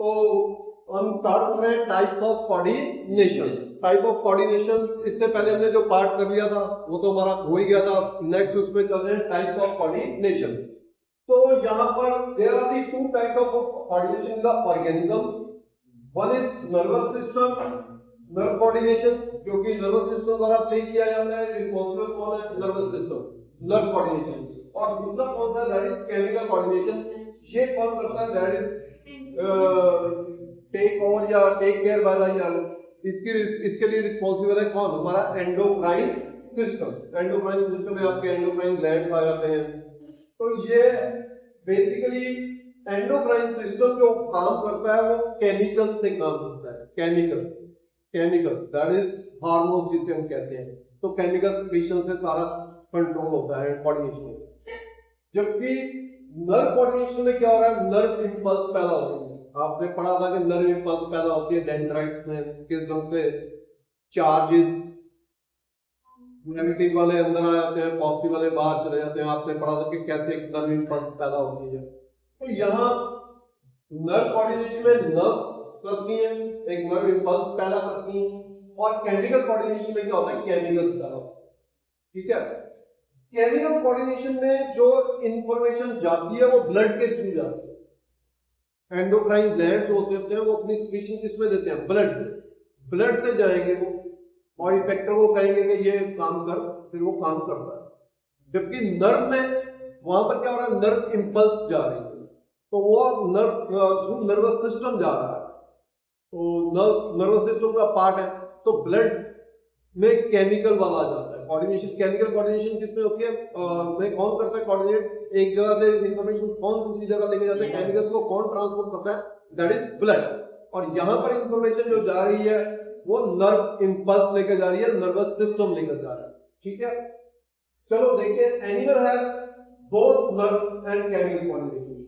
तो हम स्टार्ट कर रहे हैं type of coordination. Type of coordination, इससे पहले हमने जो पार्ट कर लिया था वो तो हमारा हो ही गया था। नेक्स्ट उसमें चल रहे हैं टाइप ऑफ कोऑर्डिनेशन। तो यहाँ पर there are the two type of coordination the organism. One is nervous system nerve coordination, जो कि नर्वस सिस्टम द्वारा प्ले किया जाता है। रिस्पॉन्सिबल कौन है? Nervous system nerve coordination. और दूसरा कौन सा? That is chemical coordination. ये कौन करता है? दैट इज टेक ओवर या टेक केयर बाय द इसके लिए रिस्पॉन्सिबल है कौन? हमारा एंडोक्राइन सिस्टम। एंडोक्राइन सिस्टम में आपके एंडोक्राइन ग्लैंड आ जाते हैं। तो ये बेसिकली एंडोक्राइन सिस्टम जो काम करता है वो केमिकल से काम करता है। केमिकल्स दैट इज हार्मोन जिसे हम कहते हैं। तो केमिकल सिक्रीशन से सारा कंट्रोल होता है कोऑर्डिनेशन। जबकि नर्व कोऑर्डिनेशन में क्या हो रहा है? नर्व इंपल्स पैदा होते हैं। आपने पढ़ा था कि नर्व इंपल्स पैदा होती है डेंड्राइट्स में। किस ढंग से? चार्जेस नेगेटिव वाले अंदर आ जाते हैं, पॉजिटिव वाले बाहर चले जाते हैं। आपने पढ़ा था कि कैसे एक नर्व इंपल्स पैदा होती है। तो यहाँ नर्व कोऑर्डिनेशन में नर्व करती है, एक नर्व इंपल्स पैदा करती है। और केमिकल कोऑर्डिनेशन में क्या होता है? केमिकल्स पैदा होता है। ठीक है। केमिकल कोऑर्डिनेशन में जो इंफॉर्मेशन जाती है वो ब्लड के थ्रू जाती है। एंडोक्राइन ग्लैंड्स होते हैं वो अपनी सिक्रीशन किसमें देते हैं? ब्लड से जाएंगे वो और इफेक्टर को कहेंगे कि ये काम कर, फिर वो काम करता है। जबकि नर्व में वहां पर क्या हो रहा है? नर्व इंपल्स जा रही है, तो वो नर्वस सिस्टम जा रहा है। तो नर्वस सिस्टम का पार्ट है। तो ब्लड में केमिकल वाला आ जाता है कोऑर्डिनेशन। केमिकल कोऑर्डिनेशन किसमें होती है? में कौन करता है कोऑर्डिनेट? एक जगह से इंफॉर्मेशन कौन दूसरी जगह लेके जाता है? केमिकल्स को कौन ट्रांसपोर्ट करता है? That is blood. और यहां पर इंफॉर्मेशन जो जा रही है वो नर्व इंपल्स लेकर जा रही है, नर्वस सिस्टम लेकर जा रहा है। ठीक है। चलो देखिए, animal have both nerve and chemical coordination.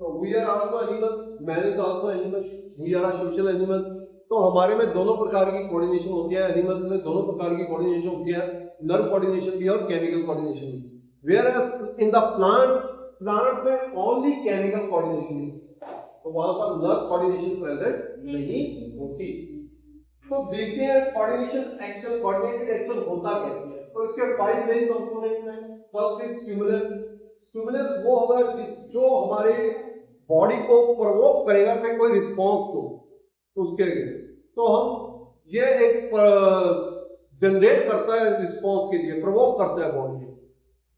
तो we are also animals, man is also animal, we are social animals. तो हमारे में दोनों प्रकार की कोऑर्डिनेशन होती है। एनिमल्स में दोनों प्रकार की कोऑर्डिनेशन होती है, नर्व कोऑर्डिनेशन भी और केमिकल कोऑर्डिनेशन भी। वेयर इन द प्लांट में ओनली केमिकल कोऑर्डिनेशन, तो वहां पर नर्व कोऑर्डिनेशन प्रेजेंट नहीं होती। तो देखते हैं कोऑर्डिनेशन एक्शन, कोऑर्डिनेटेड एक्शन होता कैसे है। तो इसके 5 मेन कंपोनेंट हैं। First is stimulus. स्टिमुलस वो होगा जो हमारे बॉडी को प्रोवोक करेगा कि कोई रिस्पॉन्स हो उसके लिए। तो हम ये एक जनरेट करता है रिस्पॉन्स के लिए, प्रोवोक करता है बॉडी।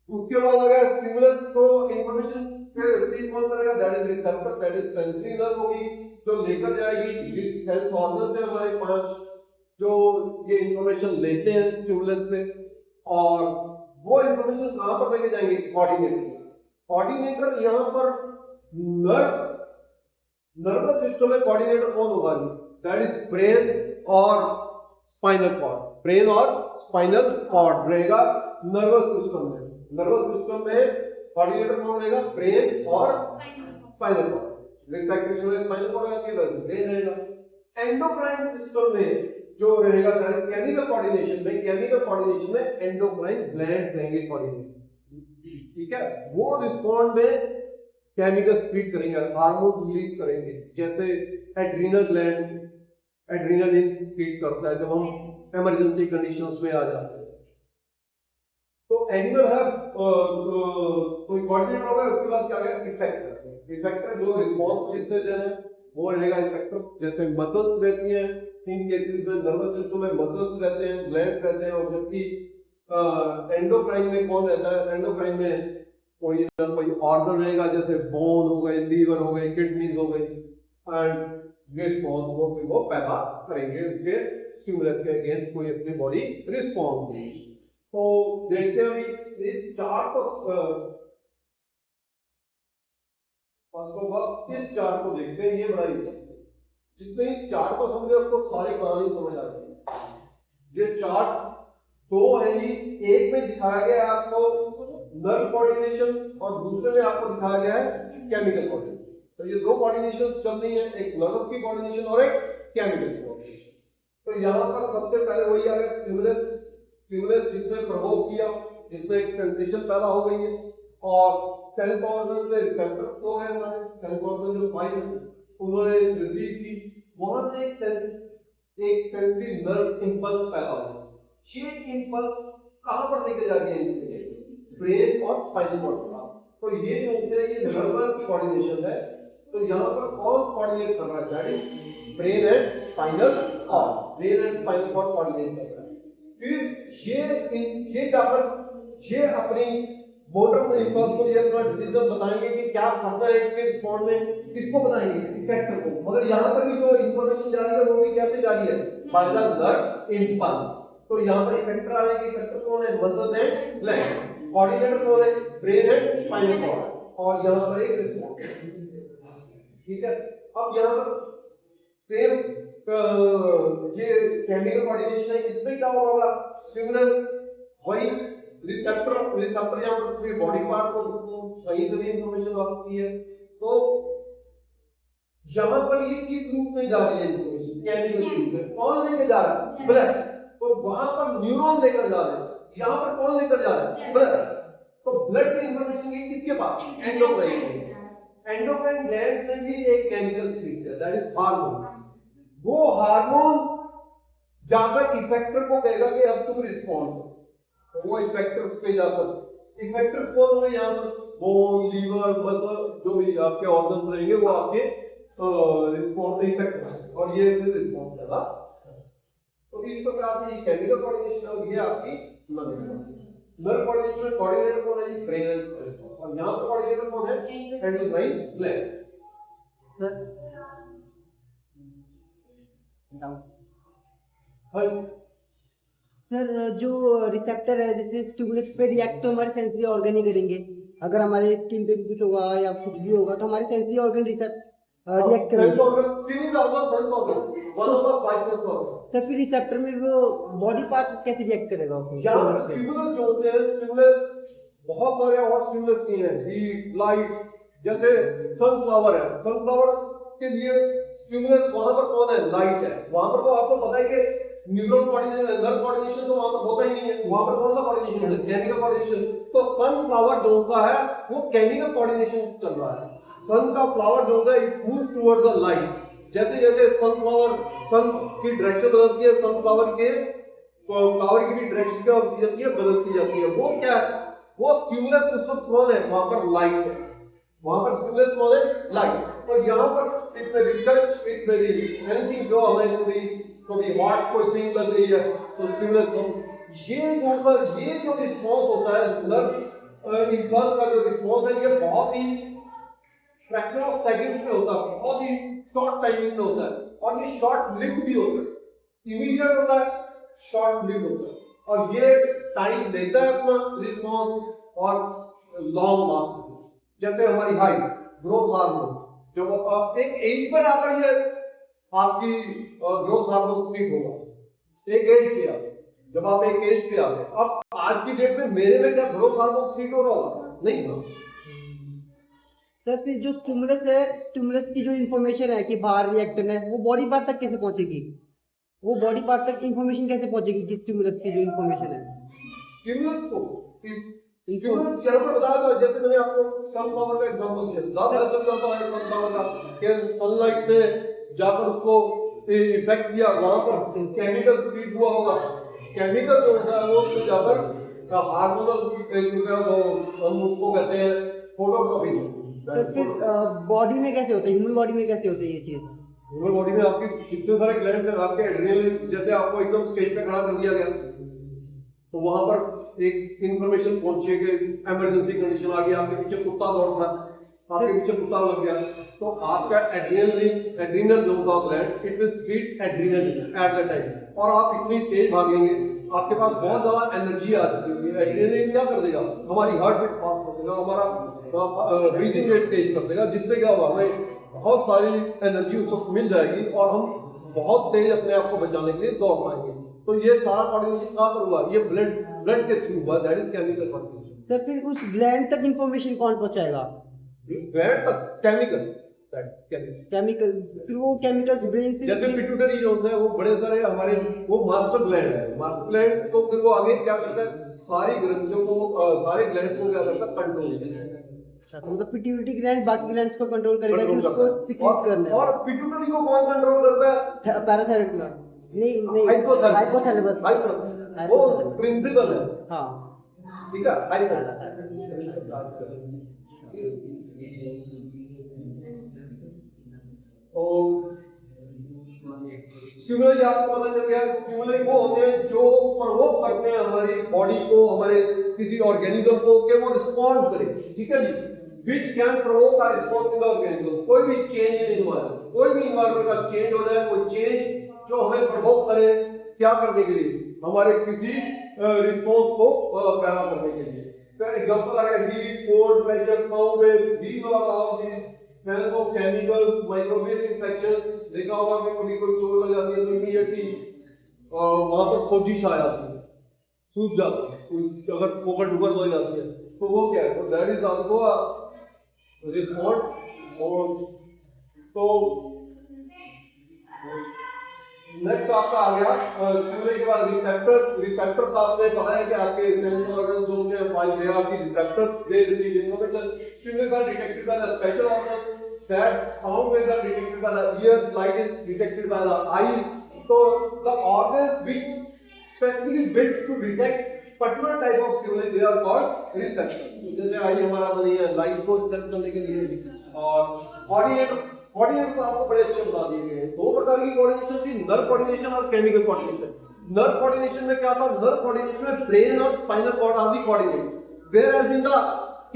उसके बाद अगर स्टिमुलस को इंफॉर्मेशन रिसीव कौन करेगा? That is receptor, that is sensory nerve होगी जो लेकर जाएगी। सेंस ऑर्गन है हमारे 5 जो ये इंफॉर्मेशन लेते हैं स्टिमुलस से। और वो इंफॉर्मेशन कहां पर लेके जाएंगे? कोऑर्डिनेटर यहां पर नर्वस सिस्टम में कोऑर्डिनेटर कौन होगा? दैट इज ब्रेन और स्पाइनल कॉर्ड। ब्रेन और स्पाइनल कॉर्ड रहेगा नर्वस सिस्टम में। नर्वस सिस्टम में कोऑर्डिनेटर कौन रहेगा? ब्रेन और स्पाइनल कॉर्ड। रिफ्लेक्शन में स्पाइनल कॉर्ड आती है, वैसे ब्रेन रहेगा। एंडोक्राइन सिस्टम में जो रहेगा दैट इज केमिकल कोऑर्डिनेशन में। केमिकल कोऑर्डिनेशन में एंडोक्राइन ग्लैंड्स रहेंगे कोऑर्डिनेट। ठीक है। वो रिस्पॉन्ड में केमिकल स्पीड करेंगे, हार्मोन रिलीज करेंगे। जैसे एड्रीनल ग्लैंड एड्रीनलिन स्पीड करता है जब हम इमरजेंसी कंडीशंस में आ जाते हैं। तो एनिमल है कोई कोऑर्डिनेटर होगा। उसके बाद क्या है? इफेक्टर। इफेक्टर जो रिस्पॉन्स जिससे देना है वो रहेगा इफेक्टर। जैसे मसल्स रहती हैं, इन केसेस में नर्वस सिस्टम में मसल्स रहते हैं, ग्लैंड्स रहते हैं। और जबकि एंडोक्राइन में कौन रहता है? एंडोक्राइन में कोई ना कोई ऑर्गन रहेगा, जैसे बोन हो गए, लीवर हो गई, किडनीज हो गई। एंड रिस्पॉन्स को फिर वो पैदा करेंगे उसके स्टिमुलस के अगेंस्ट कोई अपनी बॉडी रिस्पॉन्स देगी। तो देखते हैं अभी इस चार्ट को, फर्स्ट ऑफ ऑल इस चार्ट को देखते हैं। ये बड़ा इंटरेस्टिंग है। जिसने इस चार्ट को समझे उसको सारी कहानी समझ आ जाएगी। ये चार्ट दो है ही, एक में दिखाया गया है आपको नर्व कोऑर्डिनेशन और दूसरे में आपको दिखाया गया है केमिकल कोऑर्डिनेशन। तो ये दो कोऑर्डिनेशन चल रही है, एक नर्वस की कोऑर्डिनेशन और एक केमिकल कोऑर्डिनेशन। तो यहां पर सबसे पहले वही आ गया स्टिमुलस। स्टिमुलस जिसने प्रोवोक किया, जिसमें एक सेंसेशन पैदा हो गई है। और सेंस ऑर्गन से रिसेप्टर्स हो गए हमारे। सेंस ऑर्गन जो 5 है उन्होंने रिसीव की, वहां से एक सेंसरी नर्व इंपल्स पैदा हुआ। ये इंपल्स कहां पर लेके जा रही है? ब्रेन और स्पाइनल कॉर्ड के पास। तो ये जो होता है ये नर्वस कोऑर्डिनेशन है। तो यहाँ पर कौन कोऑर्डिनेट कर रहा है? That is brain and spinal cord. Brain and spinal cord coordinate कर रहा है। फिर ये जाकर ये अपनी मोटर इंपल्स को ये अपना डिसीजन बताएंगे कि क्या करना है इसके रिस्पॉन्ड में, किसको बताएंगे? इफेक्टर को। मगर यहाँ पर भी जो इंफॉर्मेशन जा रही है वो भी कैसे जा रही है? By the nerve impulse. तो यहाँ पर इफेक्टर आएंगे। इफेक्टर कौन है? Muscles and gland. कोऑर्डिनेटर कौन है? Brain and spinal cord. और यहाँ पर एक रिस्पॉन्स। ठीक है। अब यहाँ पर सेम ये केमिकल कोऑर्डिनेशन है। इसमें क्या होगा? स्टिमुलस वही रिसेप्टर यहाँ पर पूरे बॉडी पार्ट को कहीं से भी इंफॉर्मेशन आ सकती है। तो यहाँ पर ये किस रूप में जा रही है इंफॉर्मेशन? केमिकल रूप में। कौन लेकर जा रहा है? ब्लड। तो वहां पर न्यूरॉन लेकर जा रहे हैं। यहाँ पर कौन लेकर जा रहा है? ब्लड। तो ब्लड की इंफॉर्मेशन ये किसके पास? एंडोक्राइन। एंडोक्राइन ग्लैंड से भी एक केमिकल सीक्रेट है, दैट इज हार्मोन। वो हार्मोन जाकर इफेक्टर को कहेगा कि अब तुम रिस्पॉन्ड करो। वो इफेक्टर्स पे जाकर इफेक्टर्स कौन होंगे? यहाँ पर बोन, लीवर, मसल, जो भी आपके ऑर्गन्स रहेंगे वो आपके रिस्पॉन्स से इफेक्ट करेंगे और ये फिर रिस्पॉन्स देगा। तो इस प्रकार से ये केमिकल कोऑर्डिनेशन और ये आपकी नर्व कोऑर्डिनेशन। कोऑर्डिनेटर कौन है? Brain and spinal. और यहाँ पर कोऑर्डिनेटर कौन है? Endocrine glands. सर जो रिसेप्टर है जैसे स्टिमुलस पे रिएक्ट तो हमारे सेंसरी ऑर्गन ही करेंगे। अगर हमारे स्किन पे भी कुछ होगा या कुछ भी होगा तो हमारे सेंसरी ऑर्गन रिएक्ट करेंगे। सर फिर रिसेप्टर में वो बॉडी पार्ट कैसे रिएक्ट करेगा? स्टिमुलस जो होते हैं, स्टिमुलस बहुत सारे और स्टिमुलस की हैं। हीट, लाइट, जैसे सनफ्लावर है। सनफ्लावर के लिए स्टिमुलस वहां पर कौन है? लाइट है। वहां पर तो आपको पता है कि न्यूरल कोऑर्डिनेशन, नर्व कोऑर्डिनेशन तो वहां पर होता ही नहीं है। वहां पर कौन सा कोऑर्डिनेशन है? Chemical coordination. तो सनफ्लावर जो सा है वो केमिकल कोऑर्डिनेशन चल रहा है। सन का फ्लावर जो है it moves towards the light. जैसे जैसे सनफ्लावर सन की डायरेक्शन बदलती है, सनफ्लावर के फ्लावर की भी डायरेक्शन क्या होती जाती है? बदलती जाती है। वो क्या है? वो स्टिमुलस उस वक्त कौन है? वहां पर लाइट है। वहां पर स्टिमुलस कौन है? लाइट। और यहाँ पर it may be touch, it may be anything जो हमें कभी हॉट कोई थिंग लग गई है तो स्टिमुलस हो। ये जो रिस्पॉन्स होता है नर्व इंपल्स का जो रिस्पॉन्स है ये बहुत ही फ्रैक्शन ऑफ सेकंड्स में होता है, बहुत ही शॉर्ट टाइमिंग में होता है और ये शॉर्ट लिव्ड भी होता है। इमीडिएट होता है, शॉर्ट लिव्ड होता है और ये टाइम लेता है अपना रिस्पॉन्स और लॉन्ग लास्ट। जैसे हमारी हाइट, ग्रोथ हार्मोन जब एक एज पर आकर ये आपकी ग्रोथ हार्मोन स्पीड होगा एक एज पे आते। जब आप एक एज पे आते, अब आज की डेट में मेरे में क्या ग्रोथ हार्मोन स्पीड हो रहा होगा? नहीं होगा। सर फिर जो स्टिमुलस है, स्टिमुलस की जो इंफॉर्मेशन है कि बाहर रिएक्टर है वो बॉडी पार्ट तक कैसे पहुंचेगी? वो बॉडी पार्ट तक इंफॉर्मेशन कैसे पहुंचेगी कि स्टिमुलस की जो इंफॉर्मेशन है? स्टिमुलस को स्टिमुलस यहाँ पर बताया था, जैसे मैंने आपको सनफ्लावर का एग्जांपल दिया। ज़्यादा एग्जांपल है सनफ्लावर का कि सनलाइट ने जाकर उसको इफेक्ट किया, वहां पर केमिकल स्पीड हुआ होगा। केमिकल जो होता है वो उसको जाकर हार्मोनल हम उसको कहते हैं फोटोट्रॉपिक। तो फिर बॉडी में कैसे होता है? ह्यूमन बॉडी में कैसे होती है ये चीज? ह्यूमन बॉडी में आपके कितने सारे ग्लैंड हैं। आपके एड्रेनलिन, जैसे आपको एकदम स्टेज पे खड़ा कर दिया गया तो वहां पर एक इंफॉर्मेशन पहुंची है कि इमरजेंसी कंडीशन आ गई, आपके पीछे कुत्ता दौड़ रहा है, आपके पीछे कुत्ता लग गया, तो आपका एड्रीनल जो होगा gland it will speed adrenaline at the time और आप इतनी तेज भागेंगे, आपके पास बहुत ज्यादा एनर्जी आ जाती है। एड्रीनलिन क्या कर देगा? हमारी हार्ट बीट फास्ट कर देगा, हमारा ब्रीथिंग रेट तेज कर देगा, जिससे क्या होगा हमें बहुत सारी एनर्जी उस वक्त मिल जाएगी और हम बहुत तेज अपने आप को बचाने के लिए दौड़ पाएंगे। तो ये सारा कोऑर्डिनेशन कहां पर हुआ? ये ब्लड के थ्रू हुआ, that is chemical coordination. Sir फिर उस ग्लैंड तक इंफॉर्मेशन कौन पहुंचाएगा? ग्लैंड तक केमिकल फिर वो केमिकल्स ब्रेन से जैसे पिट्यूटरी जो है वो बड़े सारे हमारे वो मास्टर ग्लैंड है। मास्टर ग्लैंड को फिर वो आगे क्या करता है? सारी ग्रंथियों को सारे ग्लैंड्स को क्या करता है? कंट्रोल करता है। अच्छा, तो मतलब पिट्यूटरी ग्लैंड बाकी ग्लैंड्स को कंट्रोल करेगा कि कंट्रोल उसको करता है। सिक्रीट करना है। और पिट्यूटरी को कौन कंट्रोल करता है? पैराथायरॉइड ग्लैंड नहीं हाइपोथैलेमस वो प्रिंसिपल है, हाँ ठीक है, तो स्टिमुलस आपको पता चल गया। स्टिमुलस वो होते हैं जो प्रोवोक करते हैं हमारी बॉडी को, हमारे किसी ऑर्गेनिज्म को, कि वो रिस्पॉन्ड करे, ठीक है जी। Which can provoke a response in the organism. कोई भी चेंज इन एनवायरनमेंट, कोई भी एनवायरनमेंट का चेंज हो जाए, कोई चेंज जो हमें प्रोवोक करे, क्या करने के लिए? हमारे किसी रिस्पॉन्स को पैदा करने के लिए। तो एग्जांपल आ गया heat, cold, pressure, sound wave, these are all the help of chemicals, microwave infections. देखा होगा कि कभी कोई चोट लग जाती है तो इमीडिएटली वहां पर सोजिश आ जाती है, सूज जाती है, अगर पोकर टुकर हो जाती है तो वो क्या है? तो that is also a response. और तो नेक्स्ट आपका आ गया स्टिमुलस के बाद रिसेप्टर्स। रिसेप्टर्स आपने पता है कि आपके सेंस ऑर्गन जो होते हैं, 5 layer of receptors, they receive information. Stimulus are detected by the special organ, that sound waves are detected by the ears, light is detected by the eyes. So the organs which specifically built to detect particular type of stimuli, they are called receptors. जैसे आई हमारा बनी है light को sense करने के लिए, और coordinators आपको बड़े अच्छे बता दिए गए हैं। दो प्रकार की कोऑर्डिनेशन थी, नर्व कोऑर्डिनेशन और केमिकल कोऑर्डिनेशन। नर्व कोऑर्डिनेशन में क्या था? नर्व कोऑर्डिनेशन में ब्रेन और spinal cord are the coordinate, whereas in the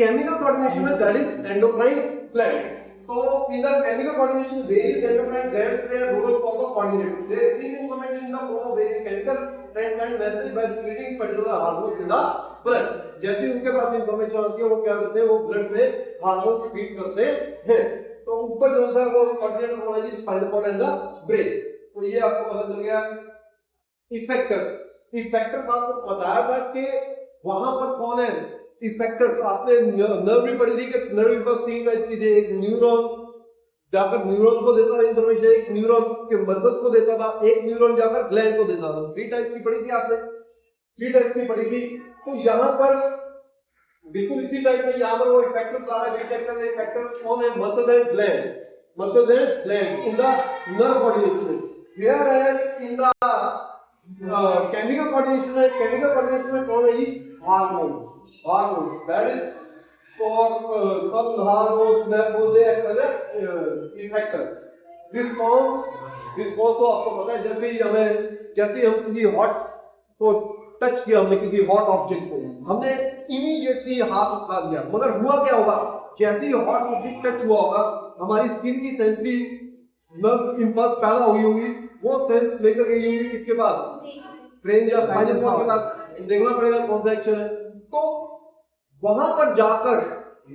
chemical coordination में that is endocrine gland. So in the chemical coordination, various endocrine glands play a role for the coordinate. They receive information in the form of various chemical and send message by secreting particular hormones in the blood. जैसे उनके पास information आती है वो क्या करते हैं? वो blood में हार्मोन स्पीड करते हैं। तो ऊपर जो होता है वो कोऑर्डिनेट होना चाहिए spinal cord and the brain. तो ये आपको पता चल गया। इफेक्टर्स आपको बताया था कि वहां पर कौन है इफेक्टर्स। आपने नर्व भी पढ़ी थी कि नर्व इम्पल्स 3 टाइप की थी। एक न्यूरॉन जाकर न्यूरॉन को देता था इंफॉर्मेशन, एक न्यूरॉन के मसल्स को देता था, एक न्यूरॉन जाकर ग्लैंड को देता था। 3 टाइप की पढ़ी थी आपने, 3 टाइप की पढ़ी थी। तो यहाँ पर बिल्कुल इसी टाइप में यहाँ पर वो इफेक्टर बता रहा है। इफेक्टर कौन है? Muscles and gland, muscles and gland in the nerve coordination. Whereas in the chemical coordination में कौन है जी? Hormones. Hormones, that is for some hormones they act as effectors. Response तो आपको पता है, जैसे ही हम किसी हॉट को टच किया, हमने किसी हॉट ऑब्जेक्ट को, हमने इमीडिएटली हाथ उठा दिया, मगर हुआ क्या होगा? जैसे ही हॉट ऑब्जेक्ट टच हुआ होगा, हमारी स्किन की सेंसरी नर्व इंपल्स पैदा हुई होगी, वो सेंस लेकर गई होगी किसके पास? ब्रेन या स्पाइनल कॉर्ड के पास। देखना पड़ेगा कौन सा एक्शन है। तो वहां पर जाकर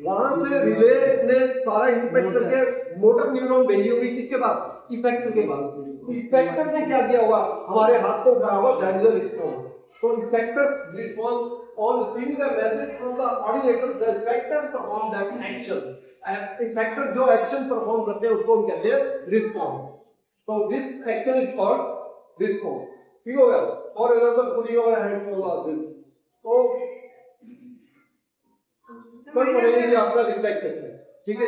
वहां से रिले ने सारा इंपेक्ट करके मोटर न्यूरॉन भेजी होगी किसके पास? इफेक्टर के पास। इफेक्टर ने क्या किया होगा? हमारे हाथ को उठाया होगा, दैट इज अ रिस्पांस। तो effectors response on receiving the message from the coordinator, the effector perform that action. Effector जो एक्शन परफॉर्म करते हैं उसको हम कहते हैं रिस्पांस। तो this action is called response. ठीक हो गया? और example putting over hand on this. तो कल पढ़ेंगे आपका रिफ्लेक्स एक्शन, ठीक है?